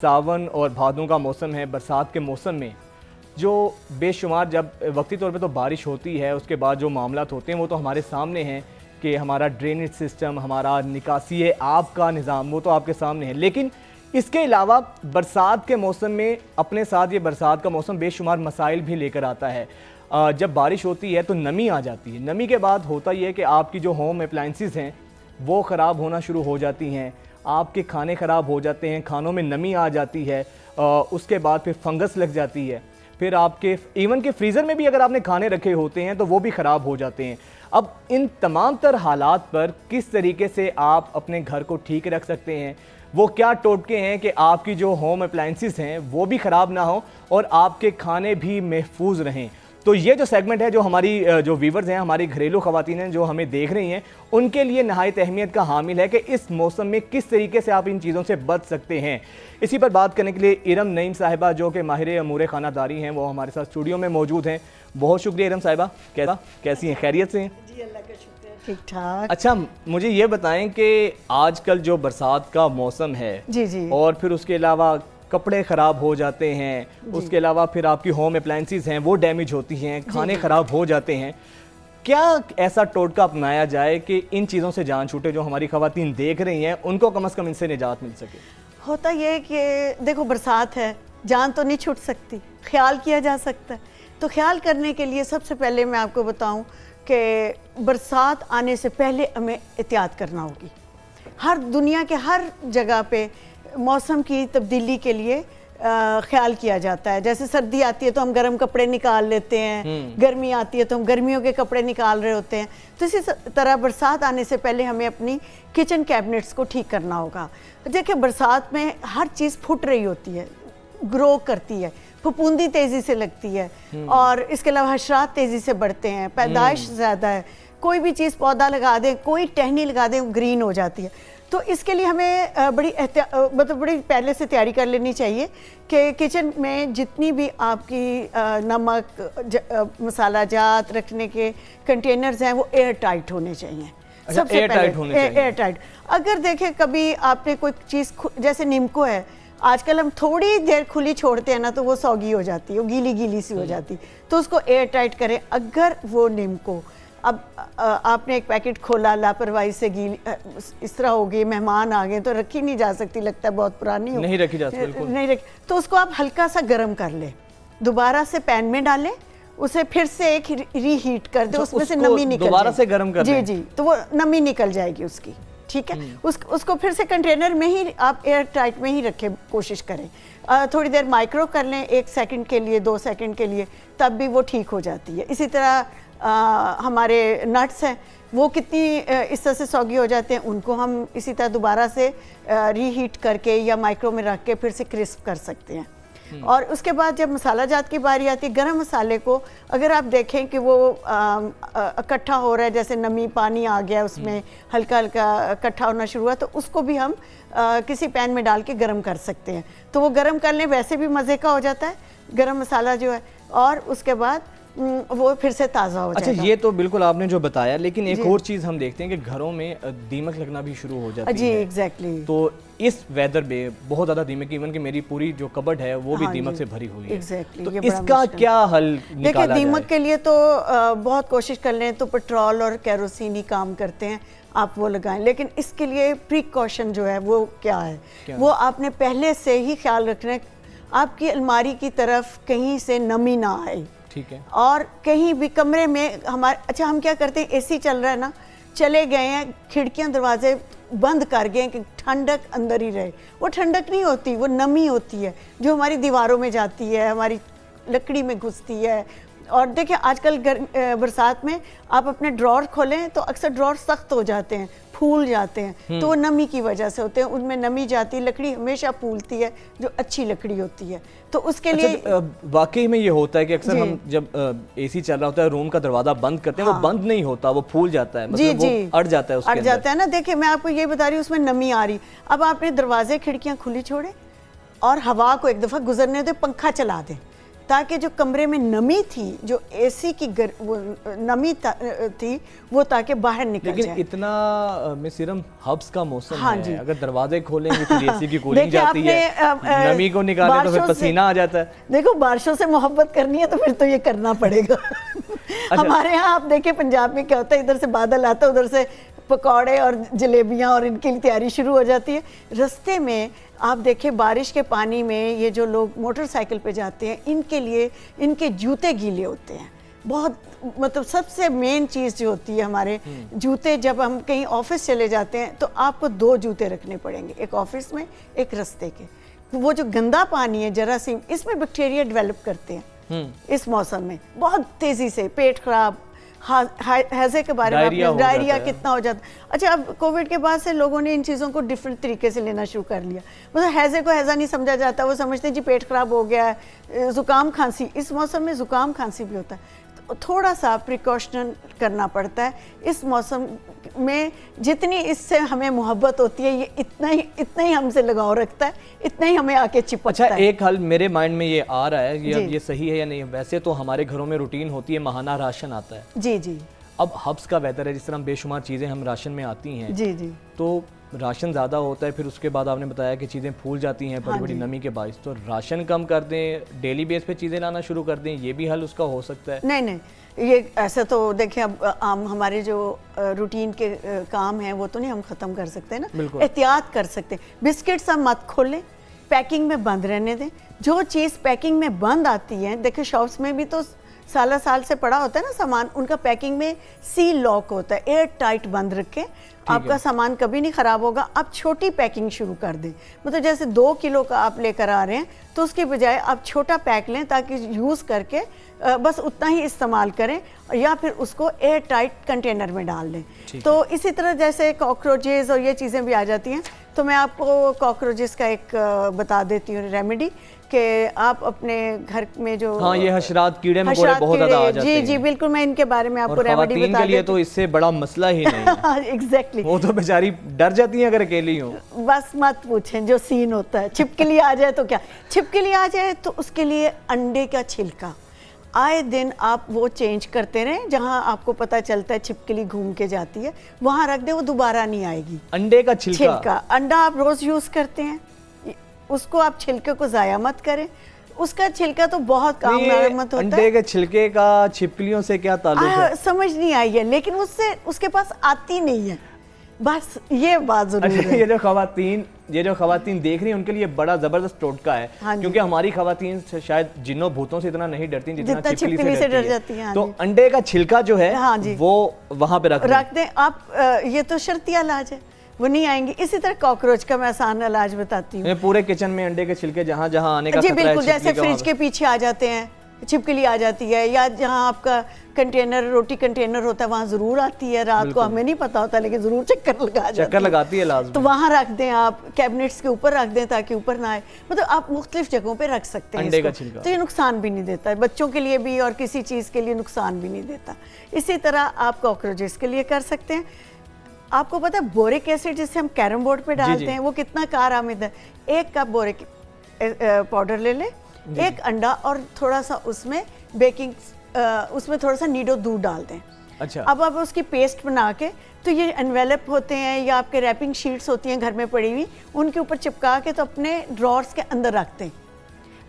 सावन और भादों का मौसम है। बरसात के मौसम में जो बेशुमार जब वक्ती तौर पे तो बारिश होती है, उसके बाद जो मामलात होते हैं वो तो हमारे सामने हैं कि हमारा ड्रेनेज सिस्टम, हमारा निकासी है, आब का निज़ाम, वो तो आपके सामने है। लेकिन इसके अलावा बरसात के मौसम में अपने साथ ये बरसात का मौसम बेशुमार मसाइल भी लेकर आता है। जब बारिश होती है तो नमी आ जाती है। नमी के बाद होता ये है कि आपकी जो होम अप्लाइंसेस हैं वो ख़राब होना शुरू हो जाती हैं, आपके खाने ख़राब हो जाते हैं, खानों में नमी आ जाती है, उसके बाद फिर फंगस लग जाती है, फिर आपके इवन के फ्रीज़र में भी अगर आपने खाने रखे होते हैं तो वो भी ख़राब हो जाते हैं। अब इन तमाम तर हालात पर किस तरीके से आप अपने घर को ठीक रख सकते हैं, वो क्या टोटके हैं कि आपकी जो होम अप्लाइंसेस हैं वो भी ख़राब ना हो और आपके खाने भी महफूज रहें। तो ये जो सेगमेंट है, जो हमारी जो व्यूवर्स हैं, हमारी घरेलू ख़वातीन हैं जो हमें देख रही हैं, उनके लिए नहायत अहमियत का हामिल है कि इस मौसम में किस तरीके से आप इन चीज़ों से बच सकते हैं। इसी पर बात करने के लिए इरम नईम साहिबा जो कि माहिर अमूर खानादारी हैं, वो हमारे साथ स्टूडियो में मौजूद हैं। बहुत शुक्रिया इरम साहिबा, कैसी हैं, खैरियत से हैं? जी अल्लाह का शुक्र, ठीक ठाक। अच्छा, मुझे ये बताएं कि आजकल जो बरसात का मौसम है जी और फिर उसके अलावा कपड़े ख़राब हो जाते हैं, उसके अलावा फिर आपकी होम अप्लाइंसेस हैं वो डैमेज होती हैं, खाने ख़राब हो जाते हैं, क्या ऐसा टोटका अपनाया जाए कि इन चीज़ों से जान छूटे? जो हमारी ख़वातीन देख रही हैं उनको कम से कम इनसे निजात मिल सके। होता ये है कि देखो बरसात है, जान तो नहीं छूट सकती, ख्याल किया जा सकता है। तो ख्याल करने के लिए सबसे पहले मैं आपको बताऊं कि बरसात आने से पहले हमें एहतियात करना होगी। हर दुनिया के हर जगह पे मौसम की तब्दीली के लिए ख्याल किया जाता है। जैसे सर्दी आती है तो हम गर्म कपड़े निकाल लेते हैं, गर्मी आती है तो हम गर्मियों के कपड़े निकाल रहे होते हैं। तो इसी तरह बरसात आने से पहले हमें अपनी किचन कैबिनेट्स को ठीक करना होगा। देखिए बरसात में हर चीज़ फूट रही होती है, ग्रो करती है, फफूंदी तेज़ी से लगती है और इसके अलावा हशरात तेज़ी से बढ़ते हैं, पैदाइश ज़्यादा है। कोई भी चीज़ पौधा लगा दें, कोई टहनी लगा दें, ग्रीन हो जाती है। तो इसके लिए हमें बड़ी बड़ी पहले से तैयारी कर लेनी चाहिए कि किचन में जितनी भी आपकी नमक मसाला जात रखने के कंटेनर्स हैं वो एयर टाइट होने चाहिए। सबसे पहले एयर टाइट। अगर देखें कभी आपने कोई चीज़ जैसे नीमको है, आजकल हम थोड़ी देर खुली छोड़ते हैं ना तो वो सौगी हो जाती है, वो गीली गीली सी हो जाती है, तो उसको एयर टाइट करें। अगर वो नीमको अब आपने एक पैकेट खोला, लापरवाही से गीली इस तरह हो गई, मेहमान आ गए तो रखी नहीं जा सकती, लगता है बहुत पुरानी हो, नहीं रखी जा सकती, नहीं रखी, तो उसको आप हल्का सा गर्म कर लें, दोबारा से पैन में डालें, उसे फिर से एक रीहीट कर दे, उसमें से नमी निकल दोबारा से गर्म कर जी, तो वो नमी निकल जाएगी उसकी, ठीक है। उसको फिर से कंटेनर में ही आप एयर टाइट में ही रखें, कोशिश करें। थोड़ी देर माइक्रो कर लें, 1 सेकंड के लिए, 2 सेकंड के लिए, तब भी वो ठीक हो जाती है। इसी तरह हमारे नट्स हैं, वो कितनी इस तरह से सौगी हो जाते हैं, उनको हम इसी तरह दोबारा से रीहीट करके या माइक्रो में रख के फिर से क्रिस्प कर सकते हैं। और उसके बाद जब मसाला जात की बारी आती है, गरम मसाले को अगर आप देखें कि वो इकट्ठा हो रहा है, जैसे नमी पानी आ गया उसमें, हल्का हल्का इकट्ठा होना शुरू हुआ, तो उसको भी हम किसी पैन में डाल के गरम कर सकते हैं। तो वो गरम कर लें, वैसे भी मज़े का हो जाता है गरम मसाला जो है, और उसके बाद वो फिर से ताज़ा हो जाएगा। अच्छा, ये तो बिल्कुल आपने जो बताया, लेकिन एक और चीज़ हम देखते हैं कि घरों में दीमक लगना भी शुरू हो जाती है। जी एग्जैक्टली। तो इस वेदर में बहुत ज़्यादा दीमक, इवन कि मेरी पूरी जो कबर्ड है वो भी दीमक से भरी हुई है। एग्जैक्टली। तो इसका क्या हल निकाला जाए? दीमक के लिए तो बहुत कोशिश कर लें तो पेट्रोल और केरोसिन ही काम करते हैं, आप वो लगाएं। लेकिन इसके लिए प्रिकॉशन जो है वो क्या है, वो आपने पहले से ही ख्याल रखना है, आपकी अलमारी की तरफ कहीं से नमी ना आए, ठीक है। और कहीं भी कमरे में हमारे, अच्छा हम क्या करते हैं, एसी चल रहा है ना, चले गए हैं, खिड़कियां दरवाजे बंद कर गए कि ठंडक अंदर ही रहे। वो ठंडक नहीं होती, वो नमी होती है जो हमारी दीवारों में जाती है, हमारी लकड़ी में घुसती है। और देखिए आजकल बरसात में आप अपने ड्रॉर खोलें तो अक्सर ड्रॉर सख्त हो जाते हैं, फूल जाते हैं, तो वो नमी की वजह से होते हैं, उनमें नमी जाती है, लकड़ी हमेशा फूलती है जो अच्छी लकड़ी होती है। तो उसके लिए वाकई में ये होता है कि अक्सर हम जब एसी चल रहा होता है, रूम का दरवाजा बंद करते हैं, वो बंद नहीं होता, वो फूल जाता है, मतलब वो अड़ जाता है, अड़ जाता है ना। देखिए मैं आपको ये बता रही हूँ, उसमें नमी आ रही। अब आपने दरवाजे खिड़कियाँ खुली छोड़े और हवा को एक दफ़ा गुजरने दे, पंखा चला दें, ताकि जो कमरे में नमी थी, जो एसी की नमी थी, वो ताकि बाहर निकल लेकिन जाए। इतना सिर्फ हब्स का मौसम हाँ है, जी। अगर दरवाजे खोलेंगे फिर एसी की कूलिंग देखिए, जाती है, आपने, नमी को निकाले तो फिर बारिशों से- पसीना आ जाता है। देखो, बारिशों से मोहब्बत करनी है तो फिर तो ये करना पड़ेगा। हमारे यहाँ आप देखिए पंजाब में क्या होता है, इधर से बादल आता है, उधर से पकौड़े और जलेबियाँ और इनकी तैयारी शुरू हो जाती है। रास्ते में आप देखिए बारिश के पानी में ये जो लोग मोटरसाइकिल पे जाते हैं, इनके लिए इनके जूते गीले होते हैं। बहुत मतलब सबसे मेन चीज़ जो होती है हमारे जूते, जब हम कहीं ऑफिस चले जाते हैं तो आपको 2 जूते रखने पड़ेंगे, एक ऑफिस में, एक रास्ते के। वो जो गंदा पानी है जरासीम, इसमें बैक्टीरिया डेवलप करते हैं इस मौसम में बहुत तेज़ी से। पेट खराब, हैजे के बारे में, डायरिया कितना हो जाता है। अच्छा, अब कोविड के बाद से लोगों ने इन चीज़ों को डिफरेंट तरीके से लेना शुरू कर लिया। मतलब हैजे को हैजा नहीं समझा जाता, वो समझते हैं जी पेट खराब हो गया है। ज़ुकाम खांसी, इस मौसम में ज़ुकाम खांसी भी होता है, तो थोड़ा सा प्रिकॉशन करना पड़ता है इस मौसम में। जितनी इससे हमें मोहब्बत होती है, ये इतना ही हमसे लगाव रखता है, इतना ही हमें आके चिपकता है। अच्छा, एक हल मेरे माइंड में ये आ रहा है, ये सही है या नहीं। वैसे तो हमारे घरों में रूटीन होती है, माहाना राशन आता है। जी जी। अब हब्स का वेदर है, जिस तरह बेशुमार चीज़ें हम राशन में आती हैं, जी जी, तो राशन ज़्यादा होता है, फिर उसके बाद आपने बताया कि चीज़ें फूल जाती हैं बड़ी बड़ी नमी के बायस। तो राशन कम कर दें, डेली बेस पे चीज़ें लाना शुरू कर दें, ये भी हल उसका हो सकता है? नहीं नहीं, ये ऐसा तो देखिए, अब आम हमारे जो रूटीन के काम हैं वो तो नहीं हम ख़त्म कर सकते ना, एहतियात कर सकते। बिस्किट्स हम मत खोलें, पैकिंग में बंद रहने दें। जो चीज़ पैकिंग में बंद आती है, देखिए शॉप्स में भी तो साल से पड़ा होता है ना सामान, उनका पैकिंग में सील लॉक होता है, एयर टाइट बंद रखें, आपका सामान कभी नहीं ख़राब होगा। आप छोटी पैकिंग शुरू कर दें, मतलब जैसे 2 किलो का आप लेकर आ रहे हैं तो उसकी बजाय आप छोटा पैक लें, ताकि यूज़ करके बस उतना ही इस्तेमाल करें, या फिर उसको एयर टाइट कंटेनर में डाल दें। तो इसी तरह जैसे कॉकरोचेज़ और ये चीज़ें भी आ जाती हैं, तो मैं आपको कॉकरोचेज़ का एक बता देती हूँ रेमेडी, कि आप अपने घर में जो ये हशरात, कीड़े मकोड़े बहुत ज़्यादा आ जाते हैं। जी जी बिल्कुल, मैं इनके बारे में आपको रेमेडी बता देती हूँ। के लिए तो इससे बड़ा मसला ही नहीं है। एग्जैक्टली, वो तो बेचारी डर जाती हैं अगर अकेली हो। बस मत पूछें, जो सीन होता है। छिपकली आ जाए तो क्या, छिपकली आ जाए तो उसके लिए अंडे का छिलका आए दिन आप वो चेंज करते रहें। जहां आपको पता चलता है छिपकली घूम के जाती है, वहां रख दे, वो दोबारा नहीं आएगी। अंडे का छिलका, अंडा आप रोज यूज करते हैं, उसको आप छिलके को जाया मत करें। उसका छिलका तो बहुत काम होता है। अंडे के छिलके का छिपकलियों से क्या ताल्लुक है? समझ नहीं आई है, लेकिन उससे उसके पास आती नहीं है, बस ये बात जरूर है। ये जो खवातीन देख रही हैं उनके लिए बड़ा जबरदस्त टोटका है। क्योंकि हमारी खवातीन शायद जिन्नों भूतों से इतना नहीं डरती जितना छिपकली से डर जाती हैं। तो अंडे का छिलका जो है वो वहां पे रख दें आप। ये तो शर्तिया इलाज है, वो नहीं आएंगी। इसी तरह कॉकरोच का मैं आसान इलाज बताती हूँ। पूरे किचन में अंडे के छिलके जहाँ जहाँ आने का जी बिल्कुल, जैसे फ्रिज के पीछे आ जाते हैं, छिपकली आ जाती है, या जहाँ आपका कंटेनर, रोटी कंटेनर होता है, वहाँ ज़रूर आती है। रात को हमें नहीं पता होता, लेकिन ज़रूर चक्कर लगाती है लाजमी। तो वहाँ रख दें आप, कैबिनेट्स के ऊपर रख दें ताकि ऊपर ना आए। मतलब आप मुख्तलिफ जगहों पे रख सकते हैं अंडे का छिलका, तो ये नुकसान भी नहीं देता है, बच्चों के लिए भी और किसी चीज़ के लिए नुकसान भी नहीं देता। इसी तरह आप कॉकरोचेस के लिए कर सकते हैं। आपको पता है बोरिक एसिड जिसे हम कैरम बोर्ड पे डालते हैं, वो कितना कारआमद है। 1 कप बोरिक पाउडर ले लें, 1 अंडा, और थोड़ा सा उसमें उसमें थोड़ा सा नीडो दूध डाल दें। अच्छा, अब आप उसकी पेस्ट बना के, तो ये एनवेलप होते हैं या आपके रैपिंग शीट्स होती हैं घर में पड़ी हुई, उनके ऊपर चिपका के तो अपने ड्रॉर्स के अंदर रखते हैं।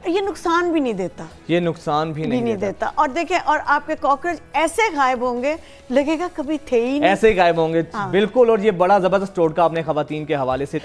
ये नुकसान भी नहीं देता, ये नुकसान भी नहीं देता। और देखें, और आपके कॉकरोच ऐसे गायब होंगे, लगेगा कभी थे ही नहीं, ऐसे ही गायब होंगे। बिल्कुल, और ये बड़ा जबरदस्त टोटका आपने खवातीन के हवाले से